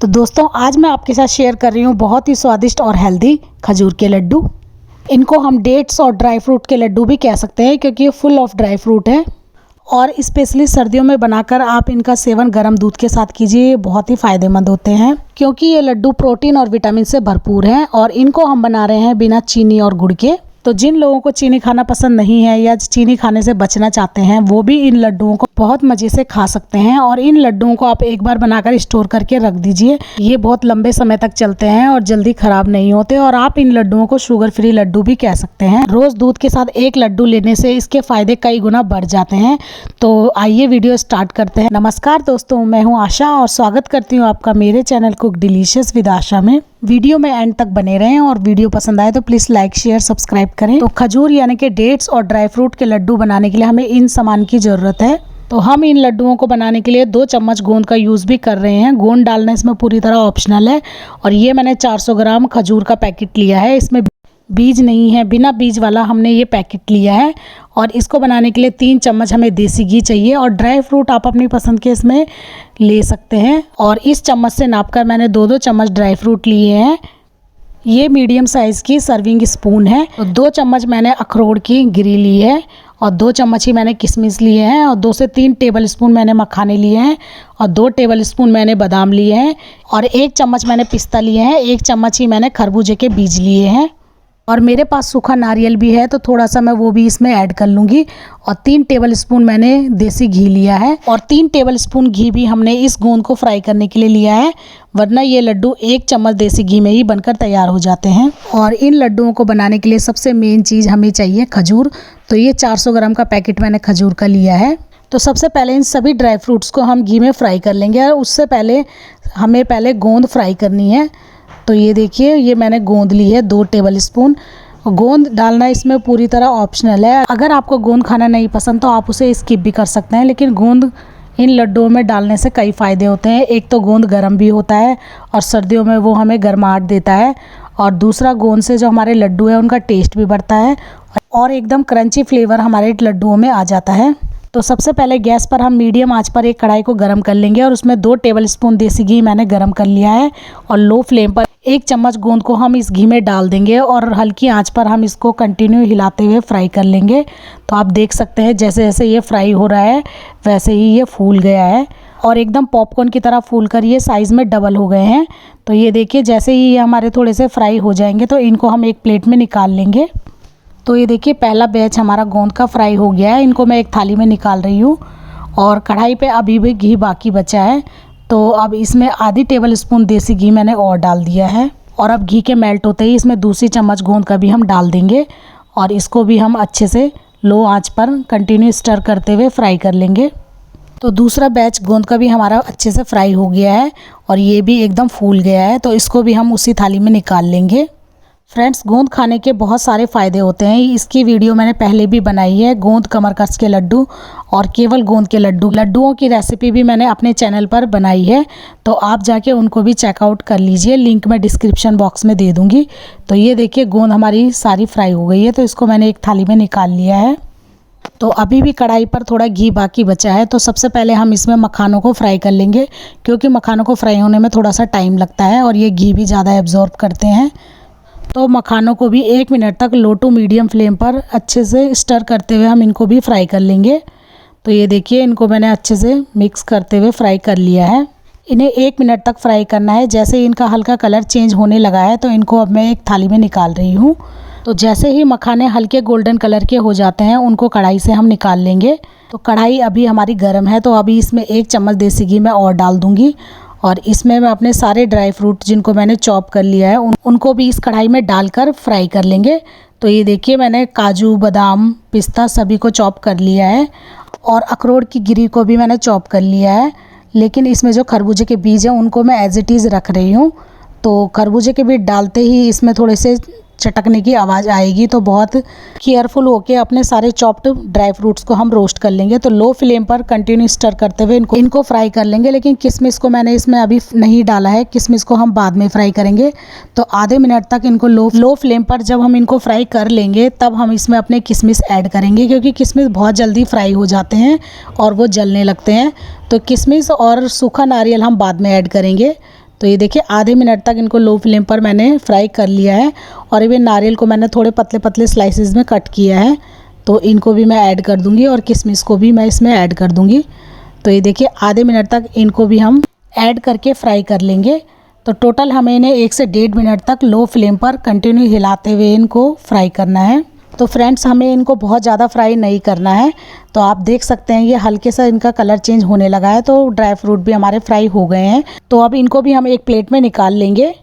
तो दोस्तों आज मैं आपके साथ शेयर कर रही हूँ बहुत ही स्वादिष्ट और हेल्दी खजूर के लड्डू। इनको हम डेट्स और ड्राई फ्रूट के लड्डू भी कह सकते हैं क्योंकि ये फुल ऑफ ड्राई फ्रूट है और स्पेशली सर्दियों में बनाकर आप इनका सेवन गर्म दूध के साथ कीजिए। ये बहुत ही फ़ायदेमंद होते हैं क्योंकि ये लड्डू प्रोटीन और विटामिन से भरपूर हैं और इनको हम बना रहे हैं बिना चीनी और गुड़ के। तो जिन लोगों को चीनी खाना पसंद नहीं है या चीनी खाने से बचना चाहते हैं वो भी इन लड्डुओं को बहुत मज़े से खा सकते हैं। और इन लड्डुओं को आप एक बार बनाकर स्टोर करके रख दीजिए, ये बहुत लंबे समय तक चलते हैं और जल्दी ख़राब नहीं होते। और आप इन लड्डुओं को शुगर फ्री लड्डू भी कह सकते हैं। रोज़ दूध के साथ एक लड्डू लेने से इसके फ़ायदे कई गुना बढ़ जाते हैं। तो आइए वीडियो स्टार्ट करते हैं। नमस्कार दोस्तों, मैं हूँ आशा और स्वागत करती हूँ आपका मेरे चैनल कुक डिलीशियस विद आशा में। वीडियो में एंड तक बने रहें और वीडियो पसंद आए तो प्लीज़ लाइक शेयर सब्सक्राइब करें। तो खजूर यानी कि डेट्स और ड्राई फ्रूट के लड्डू बनाने के लिए हमें इन सामान की ज़रूरत है। तो हम इन लड्डुओं को बनाने के लिए 2 चम्मच गोंद का यूज़ भी कर रहे हैं। गोंद डालना इसमें पूरी तरह ऑप्शनल है। और ये मैंने 400 ग्राम खजूर का पैकेट लिया है, इसमें बीज नहीं है, बिना बीज वाला हमने ये पैकेट लिया है। और इसको बनाने के लिए 3 चम्मच हमें देसी घी चाहिए और ड्राई फ्रूट आप अपनी पसंद के इसमें ले सकते हैं। और इस चम्मच से नापकर मैंने 2-2 चम्मच ड्राई फ्रूट लिए हैं। ये मीडियम साइज़ की सर्विंग स्पून है। तो 2 चम्मच मैंने अखरोट की गिरी ली है और 2 चम्मच ही मैंने किशमिश लिए हैं और 2 से 3 टेबल स्पून मैंने मखाने लिए हैं और 2 टेबल स्पून मैंने बादाम लिए हैं और 1 चम्मच मैंने पिस्ता लिए हैं। 1 चम्मच ही मैंने खरबूजे के बीज लिए हैं और मेरे पास सूखा नारियल भी है तो थोड़ा सा मैं वो भी इसमें ऐड कर लूँगी। और 3 टेबल स्पून मैंने देसी घी लिया है और 3 टेबल स्पून घी भी हमने इस गोंद को फ्राई करने के लिए लिया है, वरना ये लड्डू 1 चम्मच देसी घी में ही बनकर तैयार हो जाते हैं। और इन लड्डुओं को बनाने के लिए सबसे मेन चीज़ हमें चाहिए खजूर। तो ये 400 ग्राम का पैकेट मैंने खजूर का लिया है। तो सबसे पहले इन सभी ड्राई फ्रूट्स को हम घी में फ्राई कर लेंगे और उससे पहले हमें गोंद फ्राई करनी है। तो ये देखिए, ये मैंने गोंद ली है 2 टेबल स्पून। गोंद डालना इसमें पूरी तरह ऑप्शनल है। अगर आपको गोंद खाना नहीं पसंद तो आप उसे स्किप भी कर सकते हैं, लेकिन गोंद इन लड्डुओं में डालने से कई फ़ायदे होते हैं। एक तो गोंद गर्म भी होता है और सर्दियों में वो हमें गर्माहट देता है और दूसरा गोंद से जो हमारे लड्डू है उनका टेस्ट भी बढ़ता है और एकदम क्रंची फ्लेवर हमारे लड्डुओं में आ जाता है। तो सबसे पहले गैस पर हम मीडियम आंच पर एक कढ़ाई को गर्म कर लेंगे और उसमें 2 टेबल स्पून देसी घी मैंने गर्म कर लिया है और लो फ्लेम पर 1 चम्मच गोंद को हम इस घी में डाल देंगे और हल्की आंच पर हम इसको कंटिन्यू हिलाते हुए फ्राई कर लेंगे। तो आप देख सकते हैं जैसे जैसे ये फ्राई हो रहा है वैसे ही ये फूल गया है और एकदम पॉपकॉर्न की तरह फूल कर ये साइज़ में डबल हो गए हैं। तो ये देखिए, जैसे ही ये हमारे थोड़े से फ्राई हो जाएंगे तो इनको हम एक प्लेट में निकाल लेंगे। तो ये देखिए, पहला बैच हमारा गोंद का फ्राई हो गया है। इनको मैं एक थाली में निकाल रही हूँ और कढ़ाई पे अभी भी घी बाकी बचा है। तो अब इसमें आधी टेबल स्पून देसी घी मैंने और डाल दिया है और अब घी के मेल्ट होते ही इसमें दूसरी चम्मच गोंद का भी हम डाल देंगे और इसको भी हम अच्छे से लो आंच पर कंटिन्यू स्टर करते हुए फ्राई कर लेंगे। तो दूसरा बैच गोंद का भी हमारा अच्छे से फ्राई हो गया है और ये भी एकदम फूल गया है। तो इसको भी हम उसी थाली में निकाल लेंगे। फ्रेंड्स, गोंद खाने के बहुत सारे फ़ायदे होते हैं। इसकी वीडियो मैंने पहले भी बनाई है, गोंद कमरकस के लड्डू और केवल गोंद के लड्डुओं की रेसिपी भी मैंने अपने चैनल पर बनाई है। तो आप जाके उनको भी चेकआउट कर लीजिए, लिंक मैं डिस्क्रिप्शन बॉक्स में दे दूँगी। तो ये देखिए, गोंद हमारी सारी फ्राई हो गई है तो इसको मैंने एक थाली में निकाल लिया है। तो अभी भी कढ़ाई पर थोड़ा घी बाकी बचा है। तो सबसे पहले हम इसमें मखानों को फ्राई कर लेंगे क्योंकि मखानों को फ्राई होने में थोड़ा सा टाइम लगता है और ये घी भी ज़्यादा एब्जॉर्ब करते हैं। तो मखानों को भी 1 मिनट तक लो टू मीडियम फ्लेम पर अच्छे से स्टर करते हुए हम इनको भी फ्राई कर लेंगे। तो ये देखिए, इनको मैंने अच्छे से मिक्स करते हुए फ्राई कर लिया है। इन्हें 1 मिनट तक फ्राई करना है। जैसे इनका हल्का कलर चेंज होने लगा है तो इनको अब मैं एक थाली में निकाल रही हूँ। तो जैसे ही मखाने हल्के गोल्डन कलर के हो जाते हैं उनको कढ़ाई से हम निकाल लेंगे। तो कढ़ाई अभी हमारी गर्म है तो अभी इसमें 1 चम्मच देसी घी मैं और डाल दूँगी और इसमें मैं अपने सारे ड्राई फ्रूट जिनको मैंने चॉप कर लिया है उनको भी इस कढ़ाई में डालकर फ्राई कर लेंगे। तो ये देखिए, मैंने काजू बादाम पिस्ता सभी को चॉप कर लिया है और अखरोट की गिरी को भी मैंने चॉप कर लिया है, लेकिन इसमें जो खरबूजे के बीज हैं उनको मैं एज इट इज़ रख रही हूँ। तो खरबूजे के बीज डालते ही इसमें थोड़े से चटकने की आवाज़ आएगी तो बहुत केयरफुल होके अपने सारे चॉप्ड ड्राई फ्रूट्स को हम रोस्ट कर लेंगे। तो लो फ्लेम पर कंटिन्यू स्टर करते हुए इनको फ्राई कर लेंगे। लेकिन किशमिश को मैंने इसमें अभी नहीं डाला है, किशमिश को हम बाद में फ्राई करेंगे। तो आधे मिनट तक इनको लो फ्लेम पर जब हम इनको फ्राई कर लेंगे तब हम इसमें अपने किशमिश ऐड करेंगे, क्योंकि किशमिश बहुत जल्दी फ्राई हो जाते हैं और वो जलने लगते हैं। तो किशमिश और सूखा नारियल हम बाद में ऐड करेंगे। तो ये देखिए आधे मिनट तक इनको लो फ्लेम पर मैंने फ्राई कर लिया है। और ये नारियल को मैंने थोड़े पतले पतले स्लाइसेस में कट किया है, तो इनको भी मैं ऐड कर दूंगी और किशमिश को भी मैं इसमें ऐड कर दूंगी। तो ये देखिए आधे मिनट तक इनको भी हम ऐड करके फ्राई कर लेंगे। तो टोटल हमें इन्हें 1 से 1.5 मिनट तक लो फ्लेम पर कंटिन्यू हिलाते हुए इनको फ्राई करना है। तो फ्रेंड्स हमें इनको बहुत ज़्यादा फ्राई नहीं करना है। तो आप देख सकते हैं ये हल्के सा इनका कलर चेंज होने लगा है, तो ड्राई फ्रूट भी हमारे फ्राई हो गए हैं। तो अब इनको भी हम एक प्लेट में निकाल लेंगे।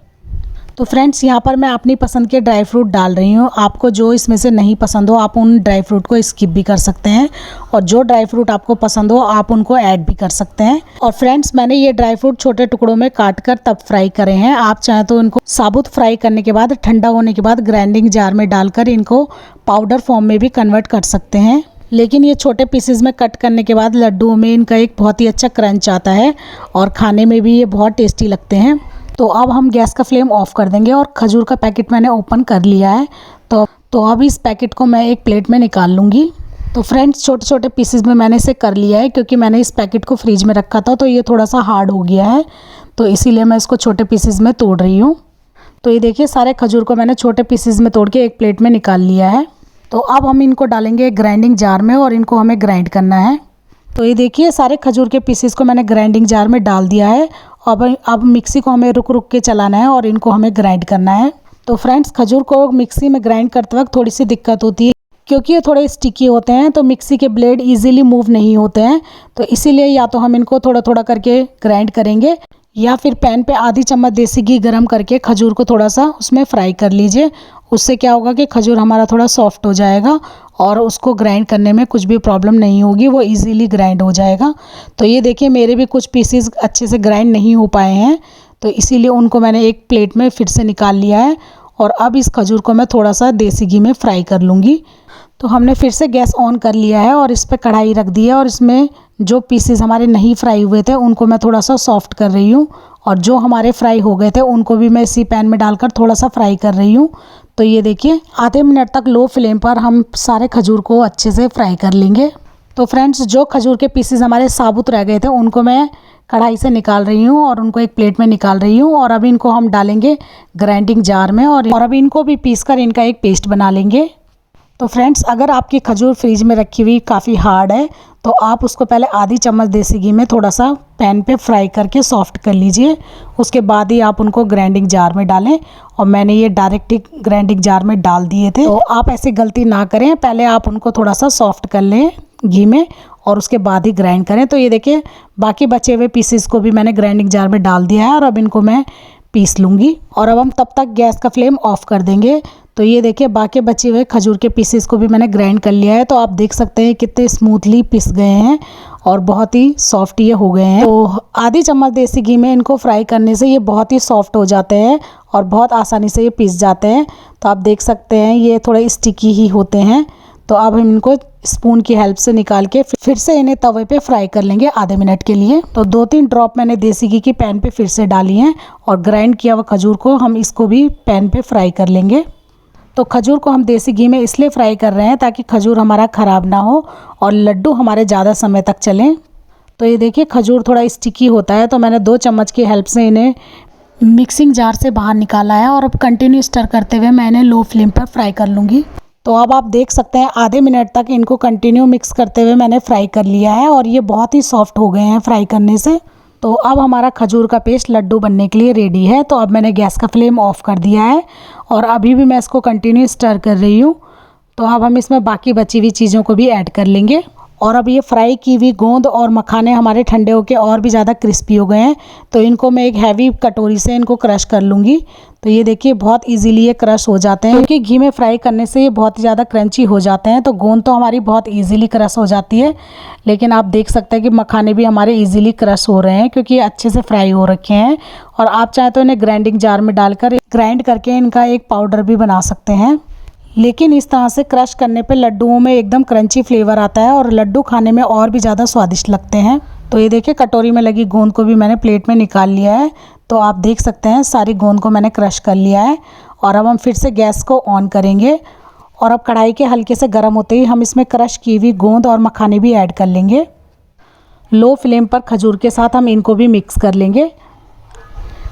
तो फ्रेंड्स यहाँ पर मैं अपनी पसंद के ड्राई फ्रूट डाल रही हूँ। आपको जो इसमें से नहीं पसंद हो आप उन ड्राई फ्रूट को स्किप भी कर सकते हैं, और जो ड्राई फ्रूट आपको पसंद हो आप उनको ऐड भी कर सकते हैं। और फ्रेंड्स मैंने ये ड्राई फ्रूट छोटे टुकड़ों में काट कर तब फ्राई करे हैं। आप चाहें तो इनको साबुत फ्राई करने के बाद ठंडा होने के बाद ग्राइंडिंग जार में डालकर इनको पाउडर फॉर्म में भी कन्वर्ट कर सकते हैं। लेकिन ये छोटे पीसेस में कट करने के बाद लड्डुओं में इनका एक बहुत ही अच्छा क्रंच आता है और खाने में भी ये बहुत टेस्टी लगते हैं। तो अब हम गैस का फ्लेम ऑफ कर देंगे और खजूर का पैकेट मैंने ओपन कर लिया है। तो अब इस पैकेट को मैं एक प्लेट में निकाल लूँगी। तो फ्रेंड्स छोटे छोटे पीसेस में मैंने इसे कर लिया है, क्योंकि मैंने इस पैकेट को फ्रिज में रखा था तो ये थोड़ा सा हार्ड हो गया है, तो इसीलिए मैं इसको छोटे पीसेस में तोड़ रही हूँ। तो ये देखिए सारे खजूर को मैंने छोटे पीसेस में तोड़ के एक प्लेट में निकाल लिया है। तो अब हम इनको डालेंगे एक ग्राइंडिंग जार में और इनको हमें ग्राइंड करना है। तो ये देखिए सारे खजूर के पीसेस को मैंने ग्राइंडिंग जार में डाल दिया है। अब मिक्सी को हमें रुक रुक के चलाना है और इनको हमें ग्राइंड करना है। तो फ्रेंड्स खजूर को मिक्सी में ग्राइंड करते वक्त थोड़ी सी दिक्कत होती है, क्योंकि ये थोड़े स्टिकी होते हैं, तो मिक्सी के ब्लेड इजीली मूव नहीं होते हैं। तो इसीलिए या तो हम इनको थोड़ा थोड़ा करके ग्राइंड करेंगे, या फिर पैन पे आधी चम्मच देसी घी गरम करके खजूर को थोड़ा सा उसमें फ्राई कर लीजिए। उससे क्या होगा कि खजूर हमारा थोड़ा सॉफ्ट हो जाएगा और उसको ग्राइंड करने में कुछ भी प्रॉब्लम नहीं होगी, वो इजीली ग्राइंड हो जाएगा। तो ये देखिए मेरे भी कुछ पीसेस अच्छे से ग्राइंड नहीं हो पाए हैं, तो इसीलिए उनको मैंने एक प्लेट में फिर से निकाल लिया है। और अब इस खजूर को मैं थोड़ा सा देसी घी में फ्राई कर लूँगी। तो हमने फिर से गैस ऑन कर लिया है और इस पर कढ़ाई रख दी है, और इसमें जो पीसेस हमारे नहीं फ्राई हुए थे उनको मैं थोड़ा सा सॉफ्ट कर रही हूँ, और जो हमारे फ्राई हो गए थे उनको भी मैं इसी पैन में डालकर थोड़ा सा फ्राई कर रही हूँ। तो ये देखिए आधे मिनट तक लो फ्लेम पर हम सारे खजूर को अच्छे से फ्राई कर लेंगे। तो फ्रेंड्स जो खजूर के पीसेस हमारे साबुत रह गए थे उनको मैं कढ़ाई से निकाल रही हूँ और उनको एक प्लेट में निकाल रही हूँ। और अभी इनको हम डालेंगे ग्राइंडिंग जार में, और अभी इनको भी पीस कर इनका एक पेस्ट बना लेंगे। तो फ्रेंड्स अगर आपकी खजूर फ्रीज में रखी हुई काफ़ी हार्ड है तो आप उसको पहले आधी चम्मच देसी घी में थोड़ा सा पैन पे फ्राई करके सॉफ्ट कर लीजिए। उसके बाद ही आप उनको ग्राइंडिंग जार में डालें, और मैंने ये डायरेक्ट ही ग्राइंडिंग जार में डाल दिए थे। तो आप ऐसी गलती ना करें, पहले आप उनको थोड़ा सा सॉफ्ट कर लें घी में और उसके बाद ही ग्राइंड करें। तो ये देखिए बाकी बचे हुए पीसेस को भी मैंने ग्राइंडिंग जार में डाल दिया है और अब इनको मैं पीस लूँगी। और अब हम तब तक गैस का फ्लेम ऑफ कर देंगे। तो ये देखिए बाकी बचे हुए खजूर के पीसेस को भी मैंने ग्राइंड कर लिया है। तो आप देख सकते हैं कितने स्मूथली पिस गए हैं और बहुत ही सॉफ्ट ये हो गए हैं। तो आधी चम्मच देसी घी में इनको फ्राई करने से ये बहुत ही सॉफ्ट हो जाते हैं और बहुत आसानी से ये पिस जाते हैं। तो आप देख सकते हैं ये थोड़े स्टिकी ही होते हैं। तो अब हम इनको स्पून की हेल्प से निकाल के फिर से इन्हें तवे पे फ्राई कर लेंगे आधे मिनट के लिए। तो 2-3 ड्रॉप मैंने देसी घी की पैन पे फिर से डाली हैं और ग्राइंड किया हुआ खजूर को हम इसको भी पैन पे फ्राई कर लेंगे। तो खजूर को हम देसी घी में इसलिए फ्राई कर रहे हैं ताकि खजूर हमारा ख़राब ना हो और लड्डू हमारे ज़्यादा समय तक चलें। तो ये देखिए खजूर थोड़ा स्टिकी होता है, तो मैंने 2 चम्मच की हेल्प से इन्हें मिक्सिंग जार से बाहर निकाला है और अब कंटिन्यू स्टर करते हुए मैं इन्हें लो फ्लेम पर फ्राई कर लूँगी। तो अब आप देख सकते हैं आधे मिनट तक इनको कंटिन्यू मिक्स करते हुए मैंने फ्राई कर लिया है और ये बहुत ही सॉफ्ट हो गए हैं फ्राई करने से। तो अब हमारा खजूर का पेस्ट लड्डू बनने के लिए रेडी है। तो अब मैंने गैस का फ्लेम ऑफ कर दिया है और अभी भी मैं इसको कंटिन्यू स्टर कर रही हूँ। तो अब हम इसमें बाकी बची हुई चीज़ों को भी ऐड कर लेंगे। और अब ये फ्राई की हुई गोंद और मखाने हमारे ठंडे होके और भी ज़्यादा क्रिस्पी हो गए हैं, तो इनको मैं एक हैवी कटोरी से इनको क्रश कर लूँगी। तो ये देखिए बहुत इजीली ये क्रश हो जाते हैं, क्योंकि घी में फ्राई करने से ये बहुत ही ज़्यादा क्रंची हो जाते हैं। तो गोंद तो हमारी बहुत इजीली क्रश हो जाती है, लेकिन आप देख सकते हैं कि मखाने भी हमारे इजीली क्रश हो रहे हैं क्योंकि ये अच्छे से फ्राई हो रखे हैं। और आप चाहे तो इन्हें ग्राइंडिंग जार में डालकर ग्राइंड करके इनका एक पाउडर भी बना सकते हैं, लेकिन इस तरह से क्रश करने पे लड्डुओं में एकदम क्रंची फ्लेवर आता है और लड्डू खाने में और भी ज़्यादा स्वादिष्ट लगते हैं। तो ये देखिए कटोरी में लगी गोंद को भी मैंने प्लेट में निकाल लिया है। तो आप देख सकते हैं सारी गोंद को मैंने क्रश कर लिया है। और अब हम फिर से गैस को ऑन करेंगे और अब कढ़ाई के हल्के से गर्म होते ही हम इसमें क्रश की हुई गोंद और मखाने भी ऐड कर लेंगे। लो फ्लेम पर खजूर के साथ हम इनको भी मिक्स कर लेंगे।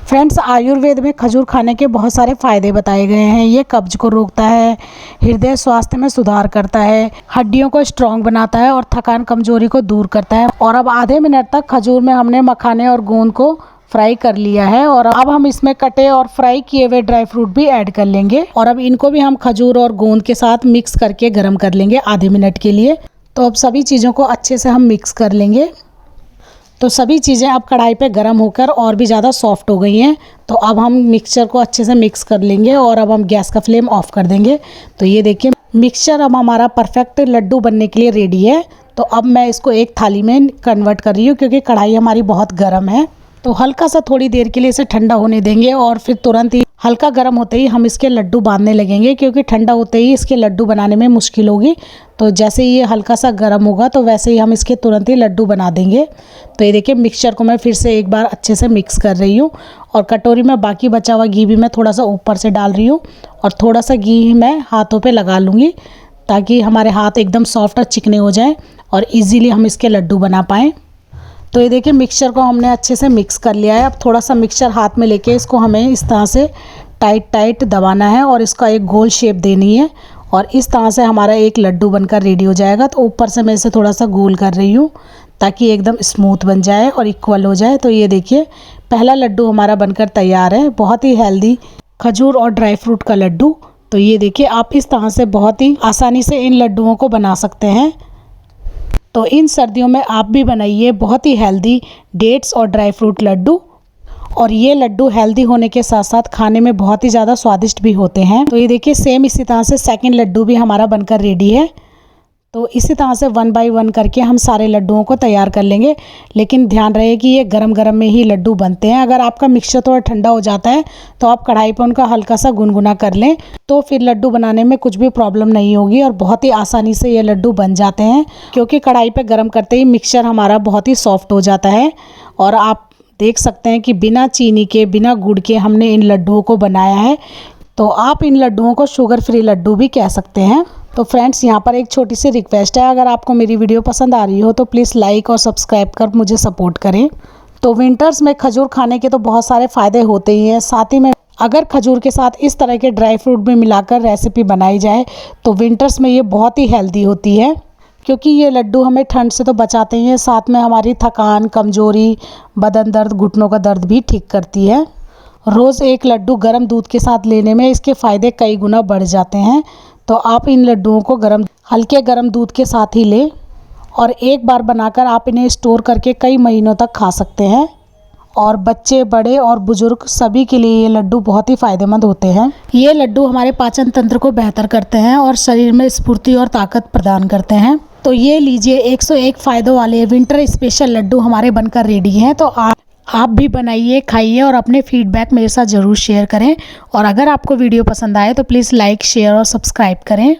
फ्रेंड्स, आयुर्वेद में खजूर खाने के बहुत सारे फ़ायदे बताए गए हैं। ये कब्ज को रोकता है, हृदय स्वास्थ्य में सुधार करता है, हड्डियों को स्ट्रॉन्ग बनाता है और थकान कमजोरी को दूर करता है। और अब आधे मिनट तक खजूर में हमने मखाने और गोंद को फ्राई कर लिया है और अब हम इसमें कटे और फ्राई किए हुए ड्राई फ्रूट भी ऐड कर लेंगे और अब इनको भी हम खजूर और गोंद के साथ मिक्स करके गर्म कर लेंगे आधे मिनट के लिए। तो अब सभी चीज़ों को अच्छे से हम मिक्स कर लेंगे। तो सभी चीज़ें अब कढ़ाई पे गर्म होकर और भी ज़्यादा सॉफ्ट हो गई हैं। तो अब हम मिक्सचर को अच्छे से मिक्स कर लेंगे और अब हम गैस का फ्लेम ऑफ कर देंगे। तो ये देखिए मिक्सचर अब हमारा परफेक्ट लड्डू बनने के लिए रेडी है। तो अब मैं इसको एक थाली में कन्वर्ट कर रही हूँ क्योंकि कढ़ाई हमारी बहुत गर्म है। तो हल्का सा थोड़ी देर के लिए इसे ठंडा होने देंगे और फिर तुरंत ही हल्का गर्म होते ही हम इसके लड्डू बांधने लगेंगे क्योंकि ठंडा होते ही इसके लड्डू बनाने में मुश्किल होगी। तो जैसे ही ये हल्का सा गर्म होगा तो वैसे ही हम इसके तुरंत ही लड्डू बना देंगे। तो ये देखिए मिक्सचर को मैं फिर से एक बार अच्छे से मिक्स कर रही हूँ और कटोरी में बाकी बचा हुआ घी भी मैं थोड़ा सा ऊपर से डाल रही हूँ और थोड़ा सा घी मैं हाथों पर लगा लूँगी ताकि हमारे हाथ एकदम सॉफ्ट और चिकने हो जाएँ और ईज़िली हम इसके लड्डू बना पाएँ। तो ये देखिए मिक्सचर को हमने अच्छे से मिक्स कर लिया है। अब थोड़ा सा मिक्सचर हाथ में लेके इसको हमें इस तरह से टाइट दबाना है और इसका एक गोल शेप देनी है और इस तरह से हमारा एक लड्डू बनकर रेडी हो जाएगा। तो ऊपर से मैं इसे थोड़ा सा गोल कर रही हूँ ताकि एकदम स्मूथ बन जाए और इक्वल हो जाए। तो ये देखिए पहला लड्डू हमारा बनकर तैयार है, बहुत ही हेल्दी खजूर और ड्राई फ्रूट का लड्डू। तो ये देखिए आप इस तरह से बहुत ही आसानी से इन लड्डुओं को बना सकते हैं। तो इन सर्दियों में आप भी बनाइए बहुत ही हेल्दी डेट्स और ड्राई फ्रूट लड्डू। और ये लड्डू हेल्दी होने के साथ साथ खाने में बहुत ही ज़्यादा स्वादिष्ट भी होते हैं। तो ये देखिए सेम इसी तरह से सेकंड लड्डू भी हमारा बनकर रेडी है। तो इसी तरह से 1 बाय 1 करके हम सारे लड्डुओं को तैयार कर लेंगे, लेकिन ध्यान रहे कि ये गरम गरम में ही लड्डू बनते हैं। अगर आपका मिक्सचर थोड़ा ठंडा हो जाता है तो आप कढ़ाई पर उनका हल्का सा गुनगुना कर लें, तो फिर लड्डू बनाने में कुछ भी प्रॉब्लम नहीं होगी और बहुत ही आसानी से ये लड्डू बन जाते हैं क्योंकि कढ़ाई पर गर्म करते ही मिक्सचर हमारा बहुत ही सॉफ्ट हो जाता है। और आप देख सकते हैं कि बिना चीनी के बिना गुड़ के हमने इन लड्डुओं को बनाया है। तो आप इन लड्डुओं को शुगर फ्री लड्डू भी कह सकते हैं। तो फ्रेंड्स यहाँ पर एक छोटी सी रिक्वेस्ट है, अगर आपको मेरी वीडियो पसंद आ रही हो तो प्लीज़ लाइक और सब्सक्राइब कर मुझे सपोर्ट करें। तो विंटर्स में खजूर खाने के तो बहुत सारे फ़ायदे होते ही हैं, साथ ही में अगर खजूर के साथ इस तरह के ड्राई फ्रूट भी मिलाकर रेसिपी बनाई जाए तो विंटर्स में ये बहुत ही हेल्दी होती है क्योंकि ये लड्डू हमें ठंड से तो बचाते ही हैं, साथ में हमारी थकान, कमजोरी, बदन दर्द, घुटनों का दर्द भी ठीक करती है। रोज़ एक लड्डू गर्म दूध के साथ लेने में इसके फ़ायदे कई गुना बढ़ जाते हैं। तो आप इन लड्डुओं को हल्के गर्म दूध के साथ ही लें और एक बार बनाकर आप इन्हें स्टोर करके कई महीनों तक खा सकते हैं। और बच्चे, बड़े और बुजुर्ग सभी के लिए ये लड्डू बहुत ही फ़ायदेमंद होते हैं। ये लड्डू हमारे पाचन तंत्र को बेहतर करते हैं और शरीर में स्फूर्ति और ताकत प्रदान करते हैं। तो ये लीजिए 101 फ़ायदों वाले विंटर स्पेशल लड्डू हमारे बनकर रेडी हैं। तो आप भी बनाइए, खाइए और अपने फीडबैक मेरे साथ ज़रूर शेयर करें। और अगर आपको वीडियो पसंद आए तो प्लीज़ लाइक, शेयर और सब्सक्राइब करें।